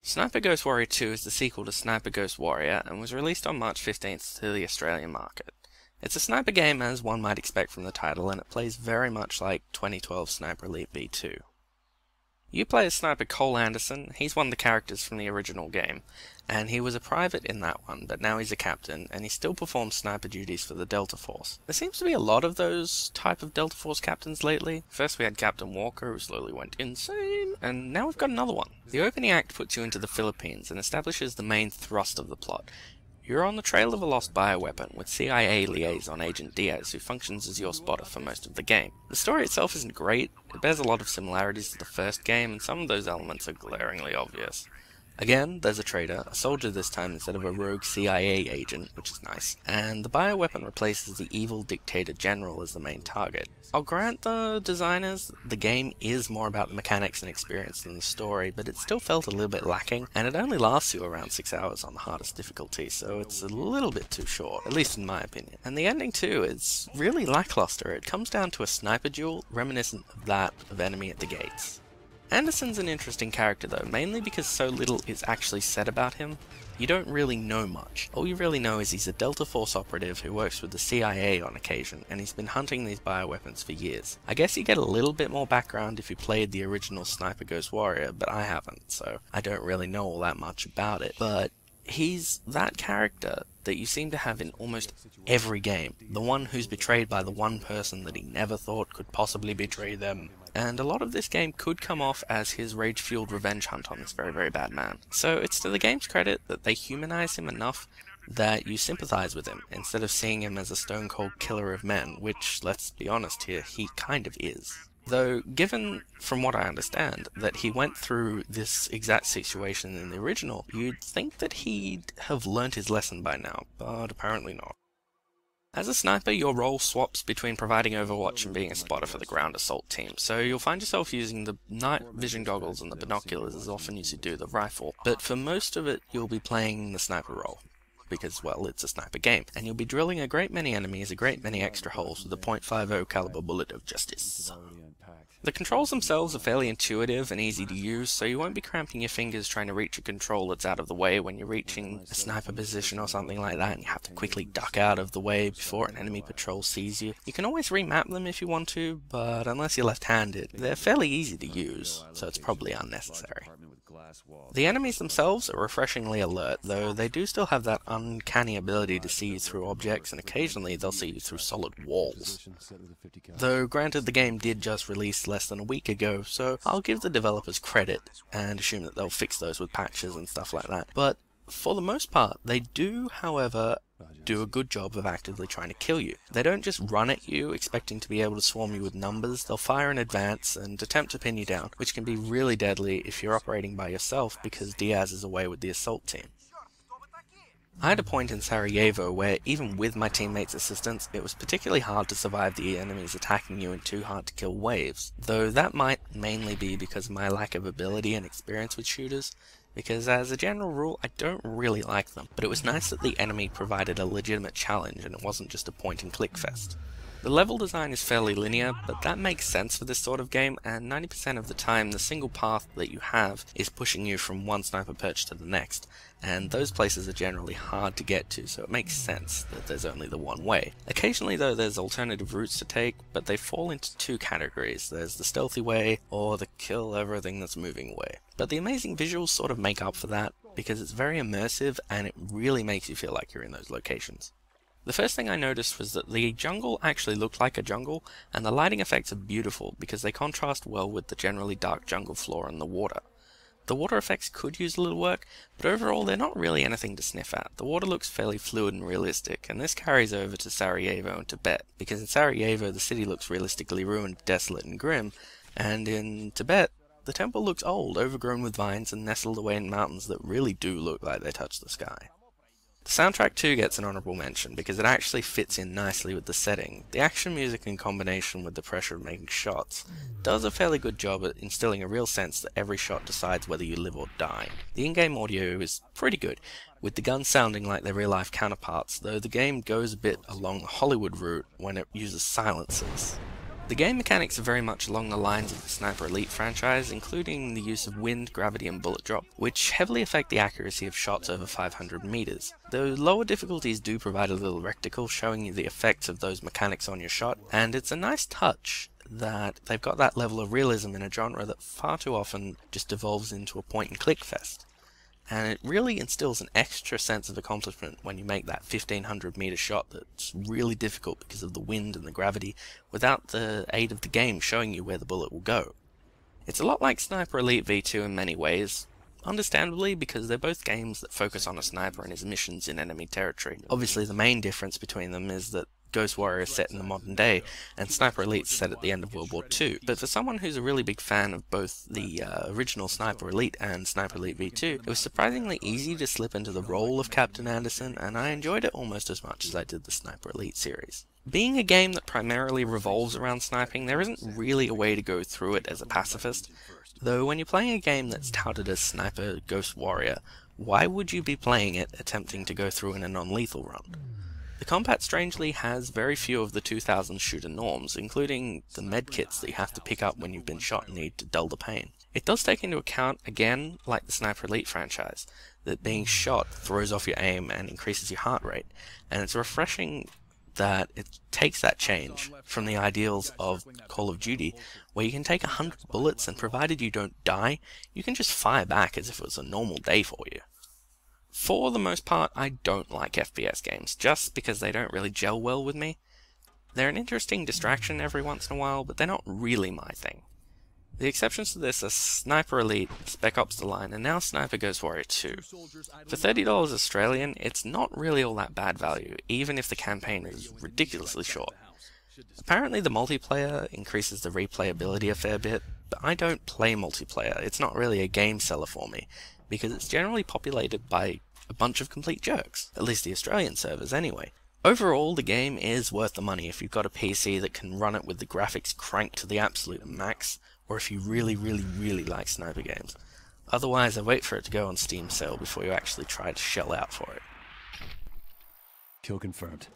Sniper Ghost Warrior 2 is the sequel to Sniper Ghost Warrior and was released on March 15th to the Australian market. It's a sniper game as one might expect from the title, and it plays very much like 2012 Sniper Elite V2. You play as Sniper Cole Anderson. He's one of the characters from the original game, and he was a private in that one, but now he's a captain, and he still performs sniper duties for the Delta Force. There seems to be a lot of those type of Delta Force captains lately. First we had Captain Walker, who slowly went insane, and now we've got another one. The opening act puts you into the Philippines and establishes the main thrust of the plot. You're on the trail of a lost bioweapon with CIA liaison Agent Diaz, who functions as your spotter for most of the game. The story itself isn't great, it bears a lot of similarities to the first game, and some of those elements are glaringly obvious. Again, there's a traitor, a soldier this time instead of a rogue CIA agent, which is nice, and the bioweapon replaces the evil dictator general as the main target. I'll grant the designers the game is more about the mechanics and experience than the story, but it still felt a little bit lacking, and it only lasts you around 6 hours on the hardest difficulty, so it's a little bit too short, at least in my opinion. And the ending too, is really lackluster. It comes down to a sniper duel reminiscent of that of Enemy at the Gates. Anderson's an interesting character though, mainly because so little is actually said about him. You don't really know much. All you really know is he's a Delta Force operative who works with the CIA on occasion, and he's been hunting these bioweapons for years. I guess you get a little bit more background if you played the original Sniper Ghost Warrior, but I haven't, so I don't really know all that much about it. But he's that character that you seem to have in almost every game. The one who's betrayed by the one person that he never thought could possibly betray them. And a lot of this game could come off as his rage-fueled revenge hunt on this very, very bad man. So it's to the game's credit that they humanize him enough that you sympathize with him, instead of seeing him as a stone-cold killer of men, which, let's be honest here, he kind of is. Though, given, from what I understand, that he went through this exact situation in the original, you'd think that he'd have learnt his lesson by now, but apparently not. As a sniper, your role swaps between providing overwatch and being a spotter for the ground assault team, so you'll find yourself using the night vision goggles and the binoculars as often as you do the rifle, but for most of it you'll be playing the sniper role, because, well, it's a sniper game, and you'll be drilling a great many enemies a great many extra holes with a .50 caliber bullet of justice. The controls themselves are fairly intuitive and easy to use, so you won't be cramping your fingers trying to reach a control that's out of the way when you're reaching a sniper position or something like that and you have to quickly duck out of the way before an enemy patrol sees you. You can always remap them if you want to, but unless you're left-handed, they're fairly easy to use, so it's probably unnecessary. The enemies themselves are refreshingly alert, though they do still have that uncanny ability to see you through objects, and occasionally they'll see you through solid walls. Though granted, the game did just release less than a week ago, so I'll give the developers credit and assume that they'll fix those with patches and stuff like that. But for the most part, they do, however, do a good job of actively trying to kill you. They don't just run at you expecting to be able to swarm you with numbers, they'll fire in advance and attempt to pin you down, which can be really deadly if you're operating by yourself because Diaz is away with the assault team. I had a point in Sarajevo where, even with my teammates' assistance, it was particularly hard to survive the enemies attacking you in too hard to kill waves, though that might mainly be because of my lack of ability and experience with shooters, because as a general rule I don't really like them, but it was nice that the enemy provided a legitimate challenge and it wasn't just a point-and-click fest. The level design is fairly linear, but that makes sense for this sort of game, and 90% of the time the single path that you have is pushing you from one sniper perch to the next, and those places are generally hard to get to, so it makes sense that there's only the one way. Occasionally though there's alternative routes to take, but they fall into two categories. There's the stealthy way, or the kill everything that's moving way. But the amazing visuals sort of make up for that, because it's very immersive and it really makes you feel like you're in those locations. The first thing I noticed was that the jungle actually looked like a jungle, and the lighting effects are beautiful because they contrast well with the generally dark jungle floor and the water. The water effects could use a little work, but overall they're not really anything to sniff at. The water looks fairly fluid and realistic, and this carries over to Sarajevo and Tibet, because in Sarajevo the city looks realistically ruined, desolate and grim, and in Tibet the temple looks old, overgrown with vines and nestled away in mountains that really do look like they touch the sky. The soundtrack too gets an honourable mention because it actually fits in nicely with the setting. The action music in combination with the pressure of making shots does a fairly good job at instilling a real sense that every shot decides whether you live or die. The in-game audio is pretty good, with the guns sounding like their real-life counterparts, though the game goes a bit along the Hollywood route when it uses silencers. The game mechanics are very much along the lines of the Sniper Elite franchise, including the use of wind, gravity and bullet drop, which heavily affect the accuracy of shots over 500 meters. The lower difficulties do provide a little reticle showing you the effects of those mechanics on your shot, and it's a nice touch that they've got that level of realism in a genre that far too often just devolves into a point-and-click fest. And it really instills an extra sense of accomplishment when you make that 1500 meter shot that's really difficult because of the wind and the gravity without the aid of the game showing you where the bullet will go. It's a lot like Sniper Elite V2 in many ways, understandably because they're both games that focus on a sniper and his missions in enemy territory. Obviously the main difference between them is that Ghost Warrior is set in the modern day, and Sniper Elite is set at the end of World War II. But for someone who's a really big fan of both the original Sniper Elite and Sniper Elite V2, it was surprisingly easy to slip into the role of Captain Anderson, and I enjoyed it almost as much as I did the Sniper Elite series. Being a game that primarily revolves around sniping, there isn't really a way to go through it as a pacifist, though when you're playing a game that's touted as Sniper Ghost Warrior, why would you be playing it attempting to go through in a non-lethal run? The combat strangely has very few of the 2000s shooter norms, including the medkits that you have to pick up when you've been shot and need to dull the pain. It does take into account, again, like the Sniper Elite franchise, that being shot throws off your aim and increases your heart rate, and it's refreshing that it takes that change from the ideals of Call of Duty, where you can take 100 bullets and provided you don't die, you can just fire back as if it was a normal day for you. For the most part, I don't like FPS games, just because they don't really gel well with me. They're an interesting distraction every once in a while, but they're not really my thing. The exceptions to this are Sniper Elite, Spec Ops The Line, and now Sniper Ghost Warrior 2. For $30 Australian, it's not really all that bad value, even if the campaign is ridiculously short. Apparently the multiplayer increases the replayability a fair bit, but I don't play multiplayer. It's not really a game seller for me, because it's generally populated by a bunch of complete jerks, at least the Australian servers anyway. Overall, the game is worth the money if you've got a PC that can run it with the graphics cranked to the absolute max, or if you really like sniper games. Otherwise, I wait for it to go on Steam sale before you actually try to shell out for it. Kill confirmed.